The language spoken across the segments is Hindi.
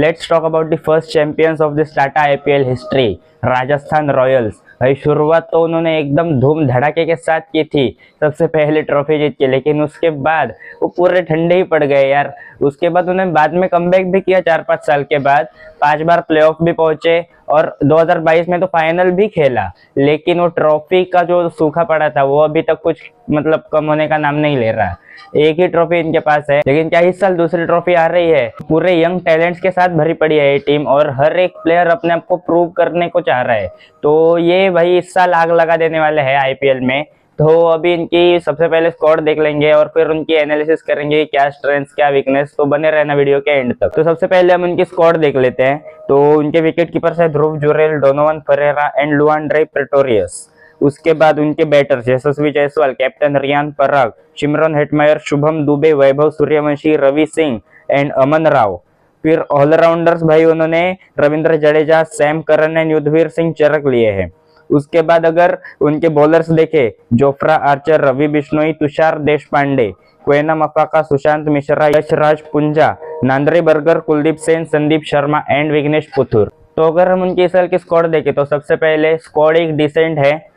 Let's talk about the first champions of this Tata IPL history, Rajasthan Royals. भाई शुरुआत तो उन्होंने एकदम धूम धड़ाके के साथ की थी, सबसे पहले ट्रॉफी जीत के, लेकिन उसके बाद वो पूरे ठंडे ही पड़ गए यार। उसके बाद उन्होंने बाद में कमबैक भी किया 4-5 साल के बाद, 5 बार प्लेऑफ भी पहुंचे और 2022 में तो फाइनल भी खेला, लेकिन वो ट्रॉफी का जो सूखा पड़ा था वो अभी तक कुछ मतलब कम होने का नाम नहीं ले रहा। एक ही ट्रॉफी इनके पास है, लेकिन क्या इस साल दूसरी ट्रॉफी आ रही है। पूरे यंग टैलेंट्स के साथ भरी पड़ी है ये टीम और हर एक प्लेयर अपने आप को प्रूव करने को चाह रहा है। तो ये भाई इस साल आग लगा देने वाले हैं आईपीएल में। तो अभी इनकी सबसे पहले स्क्वाड देख लेंगे और फिर उनकी एनालिसिस करेंगे, क्या स्ट्रेंथ्स क्या वीकनेस। तो बने रहना वीडियो के एंड तक। तो सबसे पहले हम उनकी स्क्वाड देख लेते हैं। तो उनके विकेट कीपर्स है Dhruv Jurel, Donovan Ferreira and Lhuandre Pretorius. उसके बाद उनके batters Yashasvi Jaiswal, captain Riyan Parag, Shimron Hetmyer, Shubham Dubey, Vaibhav Suryavanshi, Ravi Singh and Aman Rao. फिर ऑलराउंडर्स भाई उन्होंने Ravindra Jadeja, Sam Curran and Yudhvir Singh Charak लिए हैं। उसके बाद अगर उनके बॉलर्स देखे, Jofra Archer, Ravi Bishnoi, Tushar Deshpande, Kwena Maphaka, Sushant Mishra, Yashraj Punja, Nandre Burger, Kuldeep Sen, Sandeep Sharma and Vighnesh Puthur. तो अगर हम उनके इस साल की स्क्वाड देखें तो सबसे पहले स्क्वाड एक डिसेंट है,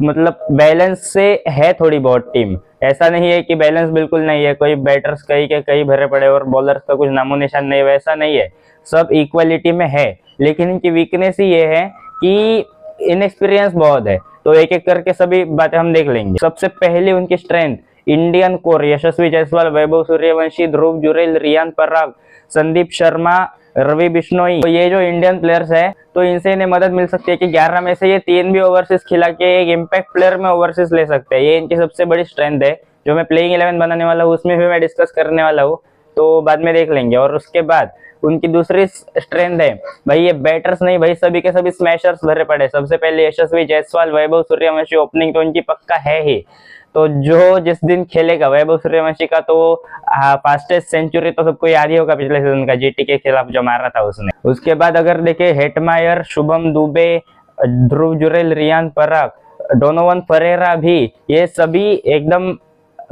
मतलब बैलेंस से है थोड़ी बहुत टीम। ऐसा नहीं है कि बैलेंस बिल्कुल नहीं है, कोई बैटर्स कई के कई भरे पड़े और बॉलर्स का कुछ नामो निशान नहीं, वैसा नहीं है। सब इक्वालिटी में है, लेकिन इनकी वीकनेस ही ये है कि इनएक्सपीरियंस बहुत है। तो एक एक करके सभी बातें हम देख लेंगे। सबसे पहले उनकी स्ट्रेंथ, इंडियन कोर, यशस्वी जायसवाल, वैभव सूर्यवंशी, ध्रुव जुरेल, रियान पराग, संदीप शर्मा, रवि बिश्नोई। तो ये जो इंडियन प्लेयर्स है तो इनसे इन्हें मदद मिल सकती है कि 11 में से ये 3 भी ओवरसीज खिला के एक इम्पैक्ट प्लेयर में ओवरसीज ले सकते हैं। ये इनकी सबसे बड़ी स्ट्रेंथ है। जो मैं प्लेइंग 11 बनाने वाला हूँ उसमें भी मैं डिस्कस करने वाला हूँ, तो बाद में देख लेंगे। और उसके बाद उनकी दूसरी स्ट्रेंथ है भाई, ये बैटर्स नहीं भाई, सभी के सभी स्मैशर्स भरे पड़े। सबसे पहले यशस्वी जायसवाल, वैभव सूर्यवंशी, ओपनिंग तो उनकी पक्का है ही। तो जो जिस दिन खेलेगा वैभव सूर्यवंशी का तो फास्टेस्ट सेंचुरी तो सबको याद ही होगा पिछले सीजन का, जीटी के खिलाफ जो मारा था उसने। उसके बाद अगर देखे, हेटमायर, शुभम दुबे, ध्रुव जुरेल, रियान पराग, डोनोवन फरेरा भी, ये सभी एकदम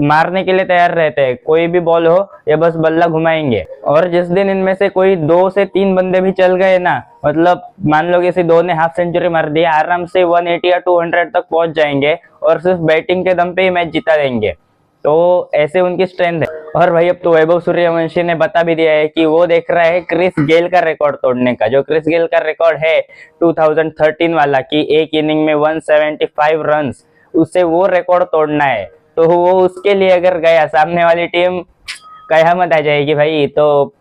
मारने के लिए तैयार रहते हैं। कोई भी बॉल हो ये बस बल्ला घुमाएंगे। और जिस दिन इनमें से कोई 2 से 3 बंदे भी चल गए ना, मतलब मान लो किसी 2 ने हाफ सेंचुरी मार दी, आराम से 180 या 200 तक पहुंच जाएंगे और सिर्फ बैटिंग के दम पे ही मैच जिता देंगे। तो ऐसे उनकी स्ट्रेंथ है। और भाई अब तो वैभव सूर्यवंशी ने बता भी दिया है कि वो देख रहा है क्रिस गेल का रिकॉर्ड तोड़ने का। जो क्रिस गेल का रिकॉर्ड है 2013 वाला कि एक इनिंग में 175 रन, उससे वो रिकॉर्ड तोड़ना है। तो वो उसके लिए अगर गया, सामने वाली टीम कयामत आ जाएगी भाई। तो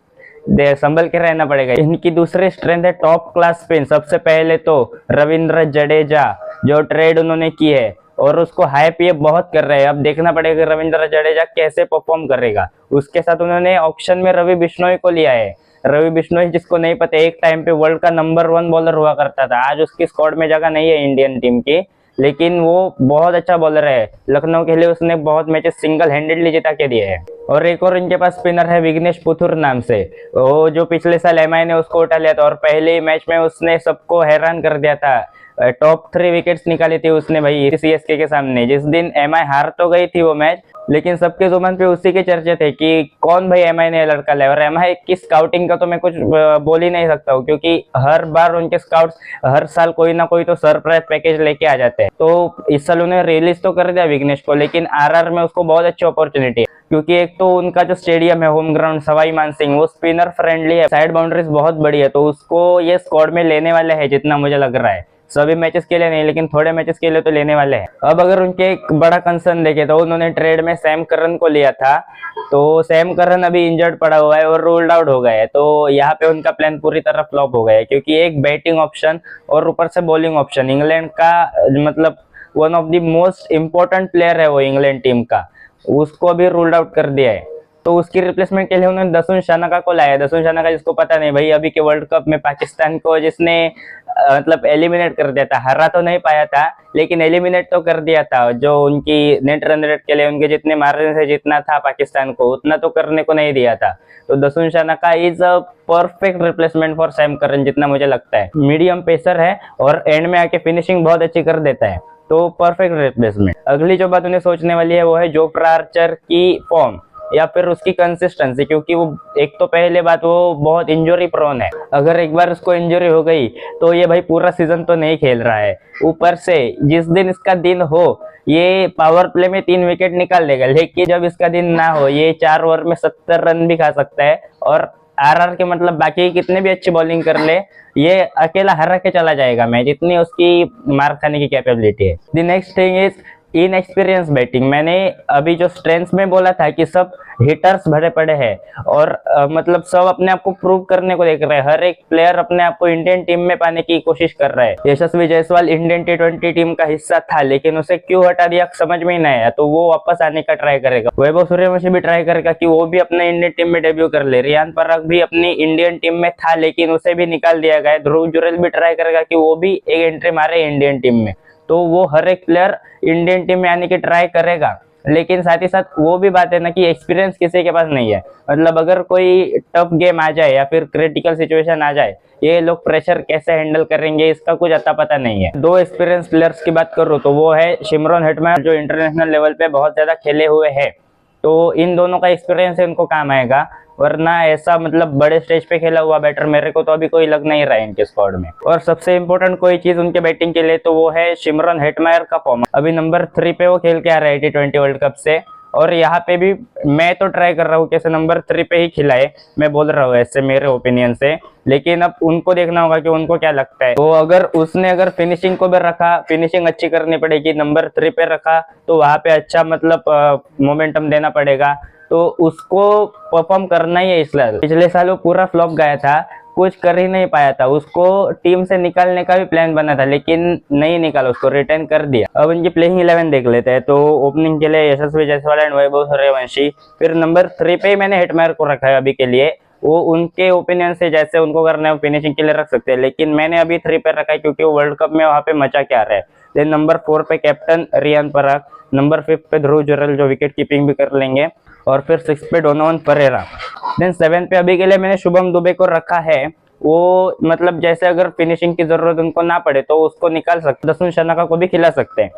संभल के रहना पड़ेगा। इनकी दूसरी स्ट्रेंथ है टॉप क्लास स्पिन। सबसे पहले तो रविंद्र जडेजा, जो ट्रेड उन्होंने की है और उसको हाइप ये बहुत कर रहे हैं। अब देखना पड़ेगा रविंद्र जडेजा कैसे परफॉर्म करेगा। उसके साथ उन्होंने ऑक्शन में रवि बिश्नोई को लिया है। रवि बिश्नोई, जिसको नहीं पता, एक टाइम पे वर्ल्ड का नंबर 1 बॉलर हुआ करता था। आज उसकी स्क्वाड में जगह नहीं है इंडियन टीम की, लेकिन वो बहुत अच्छा बॉलर है। लखनऊ के लिए उसने बहुत मैचेस सिंगल हैंडेडली जिता के दिए हैं। और एक और इनके पास स्पिनर है विघ्नेश पुथुर नाम से, वो जो पिछले साल एमआई ने उसको उठा लिया था और पहले ही मैच में उसने सबको हैरान कर दिया था। टॉप 3 विकेट्स निकाली थी उसने भाई सीएसके के सामने। जिस दिन एमआई हार तो गई थी वो मैच, लेकिन सबके जुबान पे उसी के चर्चे थे कि कौन भाई एमआई ने लड़का लाया। और एमआई की स्काउटिंग का तो मैं कुछ बोल ही नहीं सकता हूँ, क्योंकि हर बार उनके स्काउट्स हर साल कोई ना कोई तो सरप्राइज पैकेज लेके आ जाते हैं। तो इस साल उन्हें रिलीज तो कर दिया विघ्नेश को, लेकिन आरआर में उसको बहुत अच्छी अपॉर्चुनिटी है, क्योंकि एक तो उनका जो स्टेडियम है होम ग्राउंड सवाई मानसिंह, वो स्पिनर फ्रेंडली है, साइड बाउंड्रीज बहुत बड़ी है। तो उसको ये स्क्वाड में लेने वाले हैं जितना मुझे लग रहा है। सभी मैचेस के लिए नहीं, लेकिन थोड़े मैचेस के लिए तो लेने वाले हैं। अब अगर उनके एक बड़ा कंसर्न देखे तो उन्होंने ट्रेड में सैम करन को लिया था। तो सैम करन अभी इंजर्ड पड़ा हुआ है और रूल्ड आउट हो गया है। तो यहाँ पे उनका प्लान पूरी तरह फ्लॉप हो गया है, क्योंकि एक बैटिंग ऑप्शन और ऊपर से बॉलिंग ऑप्शन, इंग्लैंड का मतलब one of the most important player है वो इंग्लैंड टीम का, उसको अभी रूल्ड आउट कर दिया है। तो उसकी रिप्लेसमेंट के लिए उन्होंने दसुन शानका को लाया। दसुन शानका जिसको पता नहीं भाई, अभी के वर्ल्ड कप में पाकिस्तान को जिसने मतलब एलिमिनेट कर दिया था, हरा तो नहीं पाया था लेकिन एलिमिनेट तो कर दिया था। जो उनकी नेट रन रेट के लिए उनके जितने मार्जिन से जितना था पाकिस्तान को, उतना तो करने को नहीं दिया था। तो Dasun Shanaka is a perfect replacement for Sam Curran जितना मुझे लगता है। मीडियम पेसर है और एंड में आके फिनिशिंग बहुत अच्छी कर देता है, तो परफेक्ट रिप्लेसमेंट। अगली जो बात उन्हें सोचने वाली है वो है जोफ्रा आर्चर की फॉर्म। या फिर उसकी कंसिस्टेंसी, क्योंकि वो एक तो पहले बात वो बहुत इंजरी प्रोन है। अगर एक बार उसको इंजरी हो गई तो ये भाई पूरा सीजन तो नहीं खेल रहा है। ऊपर से जिस दिन इसका दिन हो ये पावर प्ले में 3 विकेट निकाल देगा, लेकिन जब इसका दिन ना हो ये 4 ओवर में 70 रन भी खा सकता है। और आरआर के मतलब बाकी कितने भी अच्छी बॉलिंग कर ले ये अकेला हरा के चला जाएगा मैच, इतनी उसकी मार खाने की कैपेबिलिटी है। The next thing is inexperience batting. मैंने अभी जो स्ट्रेंथ्स में बोला था कि सब हिटर्स भरे पड़े हैं और मतलब सब अपने आप को प्रूव करने को देख रहे हैं। हर एक प्लेयर अपने आप को इंडियन टीम में पाने की कोशिश कर रहा है। यशस्वी जायसवाल इंडियन T20 टीम का हिस्सा था, लेकिन उसे क्यों हटा दिया समझ में ही नहीं आया, तो वो वापस आने का ट्राई करेगा। वैभव सूर्यवंशी भी ट्राई करेगा कि वो भी अपने इंडियन टीम में डेब्यू कर ले। रियान पराग भी अपनी इंडियन टीम में था, लेकिन उसे भी निकाल दिया गया। ध्रुव जुरेल भी ट्राई करेगा कि वो भी एक एंट्री मारे इंडियन टीम में। तो वो हर एक प्लेयर इंडियन टीम में आने की ट्राई करेगा, लेकिन साथ ही साथ वो भी बात है ना कि एक्सपीरियंस किसी के पास नहीं है। मतलब अगर कोई टफ गेम आ जाए या फिर क्रिटिकल सिचुएशन आ जाए, ये लोग प्रेशर कैसे हैंडल करेंगे इसका कुछ अता पता नहीं है। 2 एक्सपीरियंस प्लेयर्स की बात करूँ तो वो है शिमरन हेटमायर, जो इंटरनेशनल लेवल पे बहुत ज्यादा खेले हुए हैं, तो इन दोनों का एक्सपीरियंस इनको काम आएगा। वरना ऐसा मतलब बड़े स्टेज पे खेला हुआ बैटर मेरे को तो अभी कोई लग नहीं रहा है इनके स्क्वाड में। और सबसे इंपॉर्टेंट कोई चीज उनके बैटिंग के लिए तो वो है शिमरन हेटमायर का फॉर्म। अभी नंबर 3 पे वो खेल के आ रहा है T20 वर्ल्ड कप से, और यहाँ पे भी मैं तो ट्राई कर रहा हूँ कैसे नंबर 3 पे ही खिलाए, मैं बोल रहा हूँ ऐसे मेरे ओपिनियन से, लेकिन अब उनको देखना होगा कि उनको क्या लगता है। तो अगर फिनिशिंग को भी रखा, फिनिशिंग अच्छी करनी पड़ेगी, नंबर 3 पे रखा तो वहां पे अच्छा मतलब मोमेंटम देना पड़ेगा, तो उसको परफॉर्म करना ही है। इसलिए पिछले साल वो पूरा फ्लॉप गया था, कुछ कर ही नहीं पाया था। उसको टीम से निकालने का भी प्लान बना था, लेकिन नहीं निकाला, उसको रिटर्न कर दिया। अब इनकी प्लेइंग 11 देख लेते हैं। तो ओपनिंग के लिए यशस्वी जायसवाल एंड वैभव सूर्यवंशी। फिर नंबर 3 पे ही मैंने हेटमायर को रखा है अभी के लिए। वो उनके ओपिनियन से जैसे उनको करना है वो फिनिशिंग के लिए रख सकते हैं, लेकिन मैंने अभी 3 पे रखा है क्योंकि वो वर्ल्ड कप में वहां पे मचा क्या रहा है। देन नंबर 4 पे कैप्टन रियान पराग, नंबर 5 पे ध्रुव जुरेल जो विकेट कीपिंग भी कर लेंगे, और फिर 6 पे डोनोवन परेरा। देन 7 पे अभी के लिए मैंने शुभम दुबे को रखा है। वो मतलब जैसे अगर फिनिशिंग की जरूरत उनको ना पड़े तो उसको निकाल सकते, दसुन शनाका को भी खिला सकते हैं,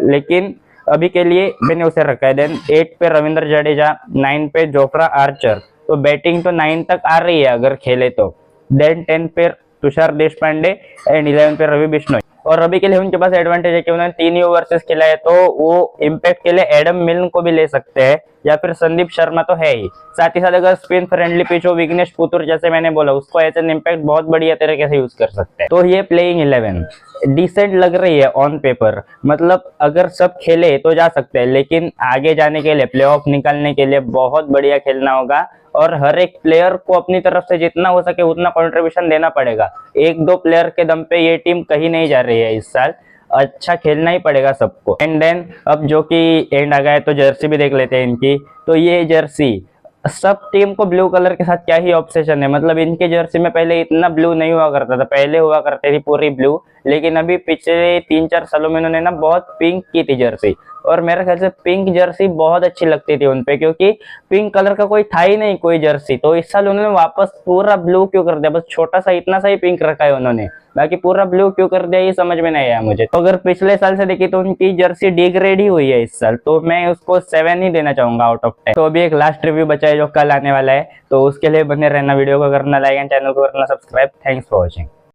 लेकिन अभी के लिए मैंने उसे रखा है। देन 8 पे रविंद्र जडेजा, 9 पे जोफ्रा आर्चर, तो बैटिंग तो 9 तक आ रही है अगर खेले तो। देन 10 पे तुषार देशपांडे एंड 11 पे रवि बिश्नोई। और अभी के लिए उनके पास एडवांटेज है कि उन्होंने 3 ओवरसीज खेला है, तो वो इम्पैक्ट के लिए एडम मिल्न को भी ले सकते हैं, या फिर संदीप शर्मा तो है ही। साथ ही साथ अगर स्पिन फ्रेंडली पिच हो, विघ्नेश पुतुर जैसे मैंने बोला, उसको एज एन इम्पैक्ट बहुत बढ़िया तरीके से यूज कर सकते हैं। तो ये प्लेइंग 11 डिसेंट लग रही है ऑन पेपर। मतलब अगर सब खेले तो जा सकते हैं, लेकिन आगे जाने के लिए, प्लेऑफ निकालने के लिए बहुत बढ़िया खेलना होगा, और हर एक प्लेयर को अपनी तरफ से जितना हो सके उतना कंट्रीब्यूशन देना पड़ेगा। 1-2 प्लेयर के दम पे ये टीम कहीं नहीं जा रही है इस साल, अच्छा खेलना ही पड़ेगा सबको। एंड देन अब जो कि एंड आ गया है तो जर्सी भी देख लेते हैं इनकी। तो ये जर्सी, सब टीम को ब्लू कलर के साथ क्या ही ऑब्सेशन है। मतलब इनके जर्सी में पहले इतना ब्लू नहीं हुआ करता था, पहले हुआ करती थी पूरी ब्लू, लेकिन अभी पिछले 3-4 सालों में इन्होंने ना बहुत पिंक की थी जर्सी, और मेरे ख्याल से पिंक जर्सी बहुत अच्छी लगती थी उनपे, क्योंकि पिंक कलर का कोई था ही नहीं कोई जर्सी। तो इस साल उन्होंने वापस पूरा ब्लू क्यों कर दिया, बस छोटा सा इतना सा ही पिंक रखा है उन्होंने, बाकी पूरा ब्लू क्यों कर दिया ये समझ में नहीं आया मुझे। तो अगर पिछले साल से देखी तो उनकी जर्सी डिग्रेड ही हुई है इस साल, तो मैं उसको 7 ही देना चाहूंगा आउट ऑफ 10। तो अभी एक लास्ट रिव्यू बचा है जो कल आने वाला है, तो उसके लिए बने रहना, वीडियो को करना लाइक एंड चैनल को करना सब्सक्राइब। Thanks for watching.